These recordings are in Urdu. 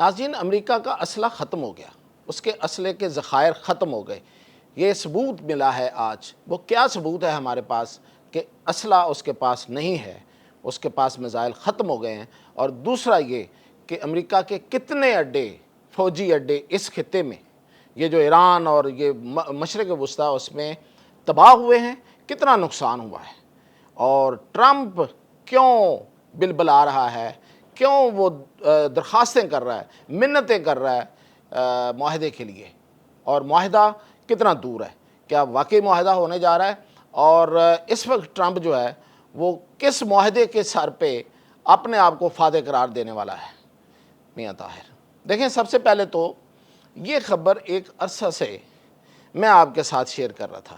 ناظرین، امریکہ کا اسلحہ ختم ہو گیا، اس کے اسلحے کے ذخائر ختم ہو گئے۔ یہ ثبوت ملا ہے آج۔ وہ کیا ثبوت ہے ہمارے پاس کہ اسلحہ اس کے پاس نہیں ہے، اس کے پاس میزائل ختم ہو گئے ہیں۔ اور دوسرا یہ کہ امریکہ کے کتنے اڈے، فوجی اڈے اس خطے میں، یہ جو ایران اور یہ مشرق وسطیٰ، اس میں تباہ ہوئے ہیں، کتنا نقصان ہوا ہے۔ اور ٹرمپ کیوں بلبلا رہا ہے، کیوں وہ درخواستیں کر رہا ہے، منتیں کر رہا ہے معاہدے کے لیے، اور معاہدہ کتنا دور ہے، کیا واقعی معاہدہ ہونے جا رہا ہے؟ اور اس وقت ٹرمپ جو ہے وہ کس معاہدے کے سر پہ اپنے آپ کو فاتح قرار دینے والا ہے؟ میاں طاہر دیکھیں، سب سے پہلے تو یہ خبر ایک عرصہ سے میں آپ کے ساتھ شیئر کر رہا تھا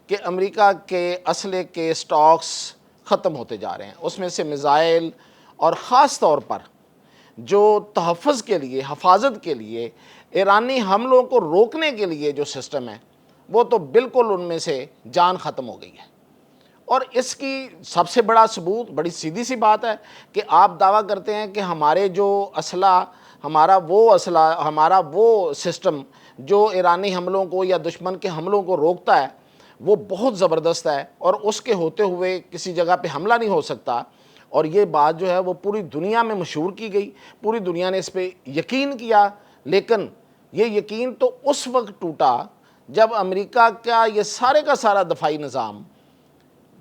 کہ امریکہ کے اسلحے کے سٹاکس ختم ہوتے جا رہے ہیں، اس میں سے میزائل اور خاص طور پر جو تحفظ کے لیے، حفاظت کے لیے، ایرانی حملوں کو روکنے کے لیے جو سسٹم ہے، وہ تو بالکل ان میں سے جان ختم ہو گئی ہے۔ اور اس کی سب سے بڑا ثبوت بڑی سیدھی سی بات ہے کہ آپ دعویٰ کرتے ہیں کہ ہمارے جو اسلحہ، ہمارا وہ سسٹم جو ایرانی حملوں کو یا دشمن کے حملوں کو روکتا ہے، وہ بہت زبردست ہے، اور اس کے ہوتے ہوئے کسی جگہ پہ حملہ نہیں ہو سکتا۔ اور یہ بات جو ہے وہ پوری دنیا میں مشہور کی گئی، پوری دنیا نے اس پہ یقین کیا۔ لیکن یہ یقین تو اس وقت ٹوٹا جب امریکہ کا یہ سارے کا سارا دفاعی نظام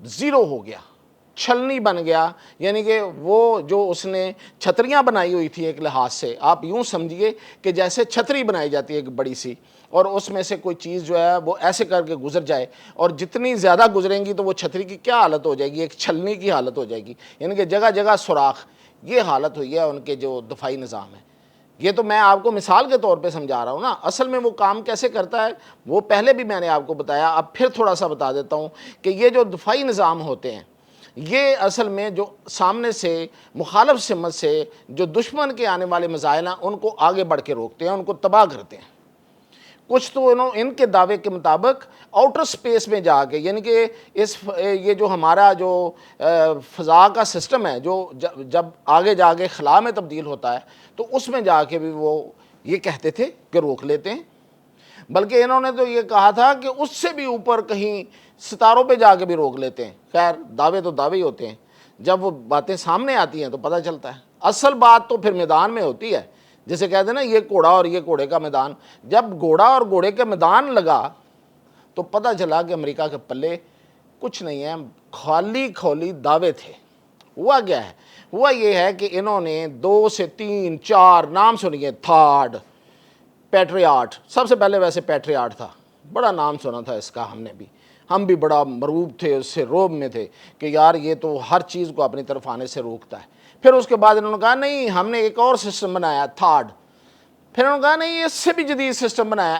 زیرو ہو گیا، چھلنی بن گیا۔ یعنی کہ وہ جو اس نے چھتریاں بنائی ہوئی تھی، ایک لحاظ سے آپ یوں سمجھیے کہ جیسے چھتری بنائی جاتی ہے ایک بڑی سی، اور اس میں سے کوئی چیز جو ہے وہ ایسے کر کے گزر جائے، اور جتنی زیادہ گزریں گی تو وہ چھتری کی کیا حالت ہو جائے گی؟ ایک چھلنی کی حالت ہو جائے گی، یعنی کہ جگہ جگہ سوراخ۔ یہ حالت ہوئی ہے ان کے جو دفاعی نظام ہے۔ یہ تو میں آپ کو مثال کے طور پہ سمجھا رہا ہوں نا، اصل میں وہ کام کیسے کرتا ہے وہ پہلے بھی میں نے آپ کو بتایا، اب پھر تھوڑا سا بتا دیتا ہوں کہ یہ جو دفاعی نظام ہوتے ہیں، یہ اصل میں جو سامنے سے مخالف سمت سے جو دشمن کے آنے والے میزائل ہیں، ان کو آگے بڑھ کے روکتے ہیں، ان کو تباہ کرتے ہیں۔ کچھ تو ان کے دعوے کے مطابق آؤٹر سپیس میں جا کے، یعنی کہ یہ جو ہمارا جو فضا کا سسٹم ہے، جو جب آگے جا کے خلا میں تبدیل ہوتا ہے، تو اس میں جا کے بھی وہ یہ کہتے تھے کہ روک لیتے ہیں۔ بلکہ انہوں نے تو یہ کہا تھا کہ اس سے بھی اوپر کہیں ستاروں پہ جا کے بھی روک لیتے ہیں۔ خیر، دعوے تو دعوے ہی ہوتے ہیں، جب وہ باتیں سامنے آتی ہیں تو پتہ چلتا ہے۔ اصل بات تو پھر میدان میں ہوتی ہے، جسے کہتے ہیں نا، یہ گھوڑا اور یہ گھوڑے کا میدان۔ جب گھوڑا اور گھوڑے کا میدان لگا تو پتہ چلا کہ امریکہ کے پلے کچھ نہیں ہے، خالی کھولی دعوے تھے۔ ہوا کیا ہے؟ ہوا یہ ہے کہ انہوں نے 2 سے 3 4 نام سنیے۔ تھاڈ، پیٹریاٹ، سب سے پہلے ویسے پیٹریاٹ تھا، بڑا نام سنا تھا اس کا، ہم بھی بڑا مرعوب تھے، اس سے روب میں تھے کہ یار یہ تو ہر چیز کو اپنی طرف آنے سے روکتا ہے۔ پھر اس کے بعد انہوں نے کہا نہیں، ہم نے ایک اور سسٹم بنایا، تھاڈ۔ پھر انہوں نے کہا نہیں، اس سے بھی جدید سسٹم بنایا،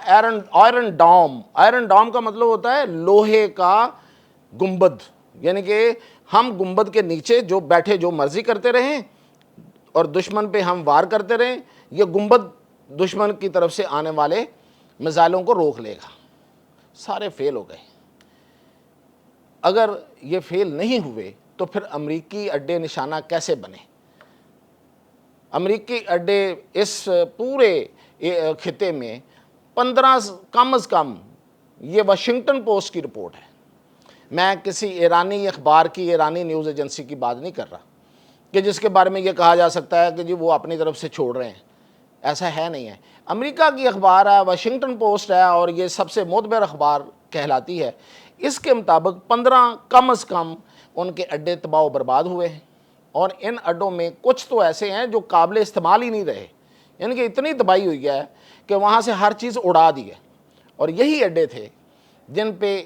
آئرن ڈوم۔ آئرن ڈوم کا مطلب ہوتا ہے لوہے کا گنبد، یعنی کہ ہم گنبد کے نیچے جو بیٹھے جو مرضی کرتے رہیں اور دشمن پہ ہم وار کرتے رہیں، یہ گنبد دشمن کی طرف سے آنے والے میزائلوں کو روک لے گا۔ سارے فیل ہو گئے۔ اگر یہ فیل نہیں ہوئے تو پھر امریکی اڈے نشانہ کیسے بنے؟ امریکی اڈے اس پورے خطے میں 15 کم از کم، یہ واشنگٹن پوسٹ کی رپورٹ ہے، میں کسی ایرانی اخبار کی، ایرانی نیوز ایجنسی کی بات نہیں کر رہا کہ جس کے بارے میں یہ کہا جا سکتا ہے کہ جی وہ اپنی طرف سے چھوڑ رہے ہیں، ایسا ہے نہیں ہے۔ امریکہ کی اخبار ہے، واشنگٹن پوسٹ ہے، اور یہ سب سے معتبر اخبار کہلاتی ہے۔ اس کے مطابق 15 کم از کم ان کے اڈے تباہ و برباد ہوئے ہیں، اور ان اڈوں میں کچھ تو ایسے ہیں جو قابل استعمال ہی نہیں رہے، یعنی کہ اتنی تباہی ہوئی ہے کہ وہاں سے ہر چیز اڑا دی ہے۔ اور یہی اڈے تھے جن پہ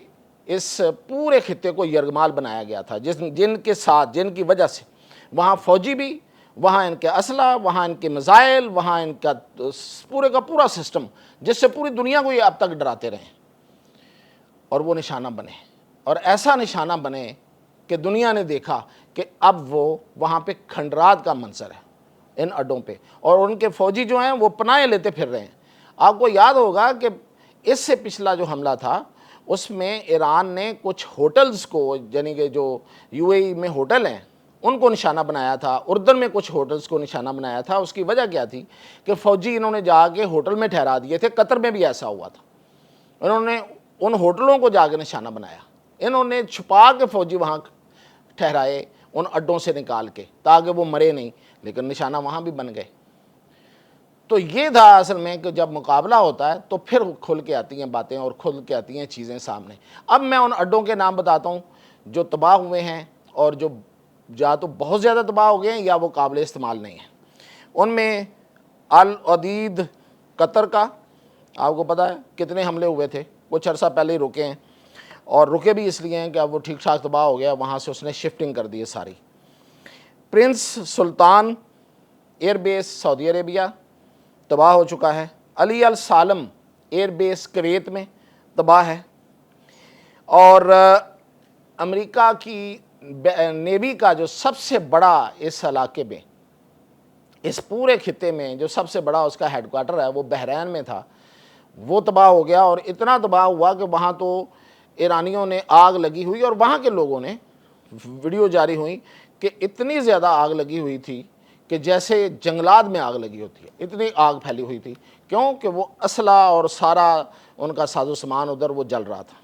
اس پورے خطے کو یرغمال بنایا گیا تھا، جن کے ساتھ، جن کی وجہ سے وہاں فوجی بھی، وہاں ان کے اسلحہ، وہاں ان کے میزائل، وہاں ان کا پورے کا پورا سسٹم، جس سے پوری دنیا کو یہ اب تک ڈراتے رہے، اور وہ نشانہ بنے، اور ایسا نشانہ بنے کہ دنیا نے دیکھا کہ اب وہ وہاں پہ کھنڈرات کا منظر ہے ان اڈوں پہ، اور ان کے فوجی جو ہیں وہ پناہیں لیتے پھر رہے ہیں۔ آپ کو یاد ہوگا کہ اس سے پچھلا جو حملہ تھا اس میں ایران نے کچھ ہوٹلز کو، یعنی کہ جو UAE میں ہوٹل ہیں، ان کو نشانہ بنایا تھا، اردن میں کچھ ہوٹلز کو نشانہ بنایا تھا۔ اس کی وجہ کیا تھی کہ فوجی انہوں نے جا کے ہوٹل میں ٹھہرا دیے تھے، قطر میں بھی ایسا ہوا تھا، انہوں نے ان ہوٹلوں کو جا کے نشانہ بنایا، انہوں نے چھپا کے فوجی وہاں ٹھہرائے ان اڈوں سے نکال کے تاکہ وہ مرے نہیں، لیکن نشانہ وہاں بھی بن گئے۔ تو یہ تھا اصل میں کہ جب مقابلہ ہوتا ہے تو پھر کھل کے آتی ہیں باتیں اور کھل کے آتی ہیں چیزیں سامنے۔ اب میں ان اڈوں کے نام بتاتا ہوں جو تباہ ہوئے ہیں اور جو یا تو بہت زیادہ تباہ ہو گئے ہیں یا وہ قابل استعمال نہیں ہیں۔ ان میں العدید قطر کا آپ کو پتہ ہے کتنے حملے ہوئے تھے، کچھ عرصہ پہلے ہی رکے ہیں، اور رکے بھی اس لیے ہیں کہ اب وہ ٹھیک ٹھاک تباہ ہو گیا، وہاں سے اس نے شفٹنگ کر دی ہے ساری۔ پرنس سلطان ایئر بیس سعودی عربیہ تباہ ہو چکا ہے۔ علی السالم ایئر بیس کویت میں تباہ ہے، اور امریکہ کی نیوی کا جو سب سے بڑا اس علاقے میں، اس پورے خطے میں جو سب سے بڑا اس کا ہیڈ کوارٹر ہے وہ بحرین میں تھا، وہ تباہ ہو گیا، اور اتنا تباہ ہوا کہ وہاں تو ایرانیوں نے آگ لگی ہوئی، اور وہاں کے لوگوں نے ویڈیو جاری ہوئی کہ اتنی زیادہ آگ لگی ہوئی تھی کہ جیسے جنگلات میں آگ لگی ہوتی ہے، اتنی آگ پھیلی ہوئی تھی، کیوں کہ وہ اسلحہ اور سارا ان کا ساز و سامان ادھر وہ جل رہا تھا۔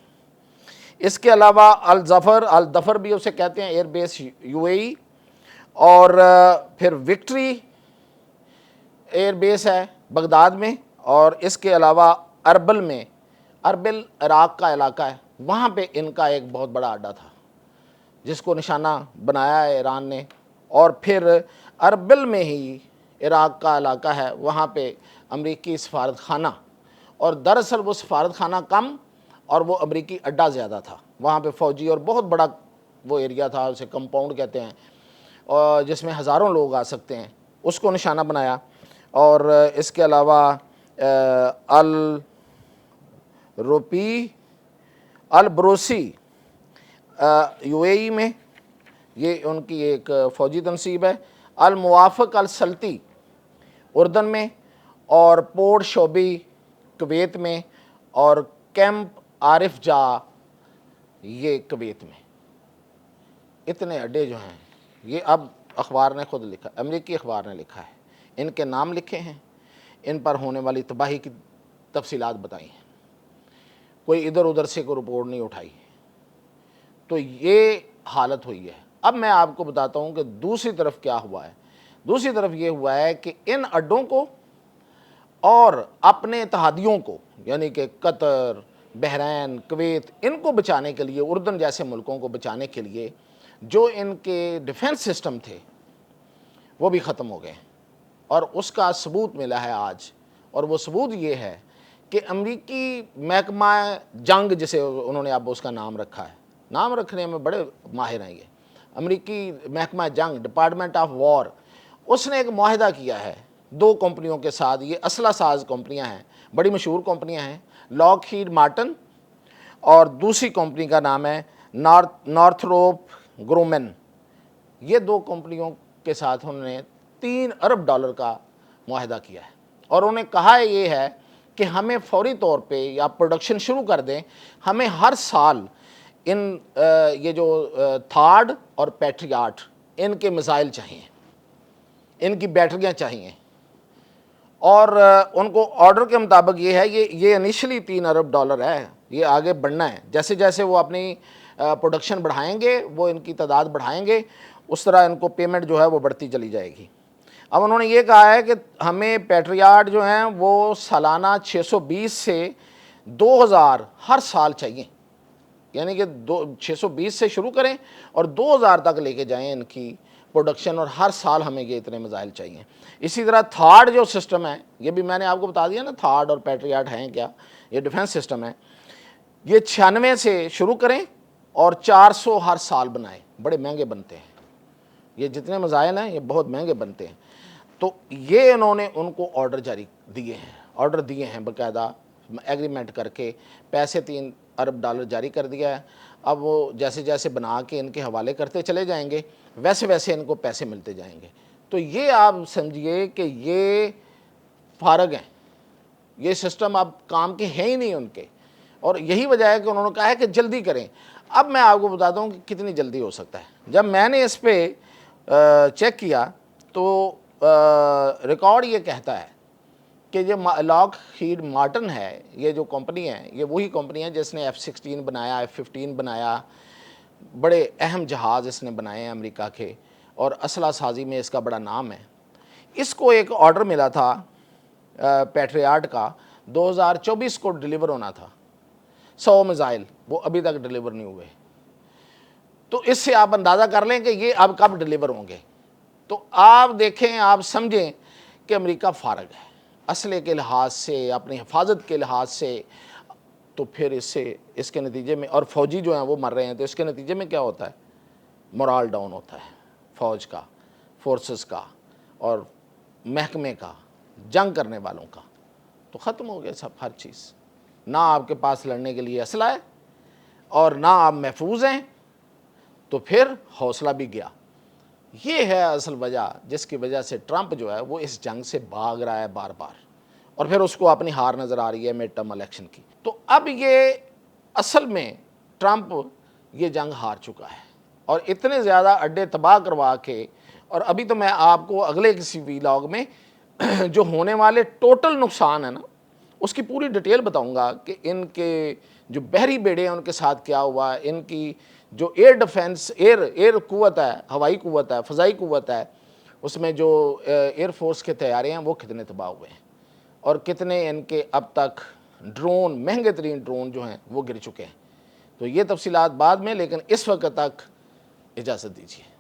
اس کے علاوہ الظفر بھی اسے کہتے ہیں ایئر بیس یو اے ای، اور پھر وکٹری ایئر بیس ہے بغداد میں، اور اس کے علاوہ اربل میں، اربل عراق کا علاقہ ہے، وہاں پہ ان کا ایک بہت بڑا اڈا تھا جس کو نشانہ بنایا ہے ایران نے، اور پھر اربل میں ہی عراق کا علاقہ ہے، وہاں پہ امریکی سفارت خانہ، اور دراصل وہ سفارت خانہ کم اور وہ امریکی اڈا زیادہ تھا، وہاں پہ فوجی اور بہت بڑا وہ ایریا تھا، اسے کمپاؤنڈ کہتے ہیں، اور جس میں ہزاروں لوگ آ سکتے ہیں، اس کو نشانہ بنایا۔ اور اس کے علاوہ البروسی یو اے ای میں، یہ ان کی ایک فوجی تنصیب ہے، الموافق السلطی اردن میں، اور پورٹ شوبی کویت میں، اور کیمپ عارف جا یہ کویت میں۔ اتنے اڈے جو ہیں یہ اب اخبار نے خود لکھا، امریکی اخبار نے لکھا ہے، ان کے نام لکھے ہیں، ان پر ہونے والی تباہی کی تفصیلات بتائی ہیں، کوئی ادھر ادھر سے کوئی رپورٹ نہیں اٹھائی۔ تو یہ حالت ہوئی ہے۔ اب میں آپ کو بتاتا ہوں کہ دوسری طرف کیا ہوا ہے۔ دوسری طرف یہ ہوا ہے کہ ان اڈوں کو اور اپنے اتحادیوں کو، یعنی کہ قطر، بحرین، کویت، ان کو بچانے کے لیے، اردن جیسے ملکوں کو بچانے کے لیے جو ان کے ڈیفنس سسٹم تھے وہ بھی ختم ہو گئے، اور اس کا ثبوت ملا ہے آج، اور وہ ثبوت یہ ہے کہ امریکی محکمہ جنگ، جسے انہوں نے اب اس کا نام رکھا ہے، نام رکھنے میں بڑے ماہر ہیں یہ، امریکی محکمہ جنگ، ڈپارٹمنٹ آف وار، اس نے ایک معاہدہ کیا ہے دو کمپنیوں کے ساتھ، یہ اسلحہ ساز کمپنیاں ہیں، بڑی مشہور کمپنیاں ہیں، لاک ہیڈ مارٹن، اور دوسری کمپنی کا نام ہے نارتھروپ گرومن۔ یہ دو کمپنیوں کے ساتھ انہوں نے $3 ارب کا معاہدہ کیا ہے، اور انہوں نے کہا یہ ہے کہ ہمیں فوری طور پہ یا پروڈکشن شروع کر دیں، ہمیں ہر سال ان یہ جو تھاڈ اور پیٹریاٹ ان کے میزائل چاہیے، ان کی بیٹریاں چاہیے، اور ان کو آرڈر کے مطابق یہ ہے، یہ انیشلی $3 ارب ہے، یہ آگے بڑھنا ہے، جیسے جیسے وہ اپنی پروڈکشن بڑھائیں گے، وہ ان کی تعداد بڑھائیں گے، اس طرح ان کو پیمنٹ جو ہے وہ بڑھتی چلی جائے گی۔ اب انہوں نے یہ کہا ہے کہ ہمیں پیٹریاٹ جو ہیں وہ سالانہ 620 سے 2000 ہر سال چاہیے، یعنی کہ 620 سے شروع کریں اور 2000 تک لے کے جائیں ان کی پروڈکشن، اور ہر سال ہمیں یہ اتنے میزائل چاہیے۔ اسی طرح تھاڈ جو سسٹم ہے، یہ بھی میں نے آپ کو بتا دیا نا تھاڈ اور پیٹریاٹ ہیں کیا، یہ ڈیفنس سسٹم ہے، یہ 96 سے شروع کریں اور 400 ہر سال بنائیں، بڑے مہنگے بنتے ہیں، یہ جتنے میزائل ہیں یہ بہت مہنگے بنتے ہیں۔ تو یہ انہوں نے ان کو آرڈر جاری آرڈر دیے ہیں باقاعدہ ایگریمنٹ کر کے، پیسے $3 ارب جاری کر دیا ہے، اب وہ جیسے جیسے بنا کے ان کے حوالے کرتے چلے جائیں گے، ویسے ویسے ان کو پیسے ملتے جائیں گے۔ تو یہ آپ سمجھیے کہ یہ فارغ ہیں، یہ سسٹم اب کام کے ہیں ہی نہیں ان کے، اور یہی وجہ ہے کہ انہوں نے کہا ہے کہ جلدی کریں۔ اب میں آپ کو بتاتا ہوں کہ کتنی جلدی ہو سکتا ہے۔ جب میں نے اس پہ چیک کیا تو ریکارڈ یہ کہتا ہے کہ یہ لاک ہیڈ مارٹن ہے، یہ جو کمپنی ہے یہ وہی کمپنی ہے جس نے F-16 بنایا، F-15 بنایا، بڑے اہم جہاز اس نے بنائے ہیں امریکہ کے، اور اسلحہ سازی میں اس کا بڑا نام ہے۔ اس کو ایک آرڈر ملا تھا پیٹریاٹ کا، 2024 کو ڈیلیور ہونا تھا، 100 میزائل، وہ ابھی تک ڈیلیور نہیں ہوئے۔ تو اس سے آپ اندازہ کر لیں کہ یہ اب کب ڈیلیور ہوں گے۔ تو آپ دیکھیں، آپ سمجھیں کہ امریکہ فارغ ہے اسلحے کے لحاظ سے، اپنی حفاظت کے لحاظ سے۔ تو پھر اس کے نتیجے میں، اور فوجی جو ہیں وہ مر رہے ہیں، تو اس کے نتیجے میں کیا ہوتا ہے؟ مورال ڈاؤن ہوتا ہے فوج کا، فورسز کا، اور محکمے کا، جنگ کرنے والوں کا۔ تو ختم ہو گیا سب، ہر چیز۔ نہ آپ کے پاس لڑنے کے لیے اسلحہ ہے اور نہ آپ محفوظ ہیں، تو پھر حوصلہ بھی گیا۔ یہ ہے اصل وجہ جس کی وجہ سے ٹرمپ جو ہے وہ اس جنگ سے بھاگ رہا ہے بار بار، اور پھر اس کو اپنی ہار نظر آ رہی ہے مڈ ٹرم الیکشن کی۔ تو اب یہ اصل میں ٹرمپ یہ جنگ ہار چکا ہے، اور اتنے زیادہ اڈے تباہ کروا کے، اور ابھی تو میں آپ کو اگلے کسی ویلاگ میں جو ہونے والے ٹوٹل نقصان ہے نا، اس کی پوری ڈیٹیل بتاؤں گا کہ ان کے جو بحری بیڑے ہیں ان کے ساتھ کیا ہوا، ان کی جو ایئر ڈیفنس، ایئر قوت ہے، ہوائی قوت ہے، فضائی قوت ہے، اس میں جو ایئر فورس کے طیارے ہیں وہ کتنے تباہ ہوئے ہیں، اور کتنے ان کے اب تک ڈرون، مہنگے ترین ڈرون جو ہیں وہ گر چکے ہیں۔ تو یہ تفصیلات بعد میں، لیکن اس وقت تک اجازت دیجیے۔